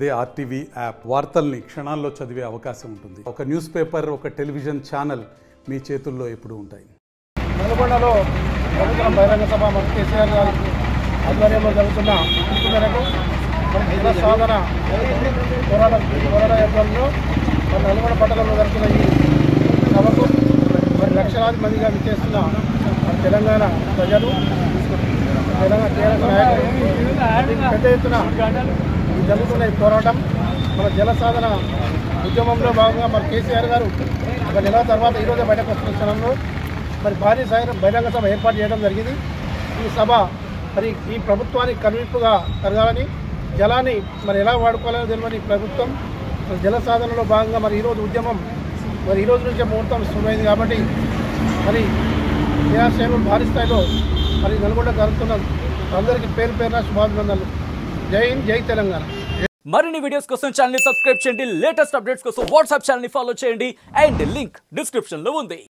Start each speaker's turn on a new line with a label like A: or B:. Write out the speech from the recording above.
A: అదే RTV app వార్తల్ని క్షణాల్లో చదివే అవకాశం ఉంటుంది. ఒక న్యూస్ పేపర్, ఒక టెలివిజన్ ఛానల్ మీ చేతుల్లో ఎప్పుడూ ఉంటాయి.
B: నల్గొండలో ప్రభుత్వం బహిరంగ సభ మంత్రి కేసీఆర్ గారి ఆధ్వర్యంలో జరుగుతున్న పిలుపు మేరకు జల సాధన పోరాట యుద్ధంలో నల్గొండ పట్టణంలో జరుగుతున్న ఈ సభకు లక్షలాది మందిగా విచ్చేస్తున్న తెలంగాణ ప్రజలు, తెలంగాణ నాయకులు పెద్ద ఎత్తున జరుగుతున్న ఈ పోరాటం మన జల సాధన ఉద్యమంలో భాగంగా మరి కేసీఆర్ గారు ఒక నెల తర్వాత ఈరోజే బయటకు వస్తున్న క్షణంలో మరి భారీ స్థాయి బహిరంగ సభ ఏర్పాటు చేయడం జరిగింది. ఈ సభ మరి ఈ ప్రభుత్వానికి కనువిప్పుగా కలగాలని, జలాన్ని మరి ఎలా వాడుకోవాలని తెలియని ప్రభుత్వం జల సాధనలో భాగంగా మరి ఈరోజు ఉద్యమం మరి ఈరోజు నుంచే ముహూర్తం శుభమైంది కాబట్టి మరి క్రియాశీలు భారీ స్థాయిలో మరి నల్గొండ జరుగుతున్న అందరికీ పేరు పేరున శుభాభినందనలు. జై హింద్, జై తెలంగాణ.
C: మరిన్ని వీడియోస్ కోసం ఛానల్ ని సబ్స్క్రైబ్ చేయండి. లేటెస్ట్ అప్డేట్స్ కోసం వాట్సాప్ ఛానల్ ని ఫాలో చేయండి. అండ్ లింక్ డిస్క్రిప్షన్ లో ఉంది.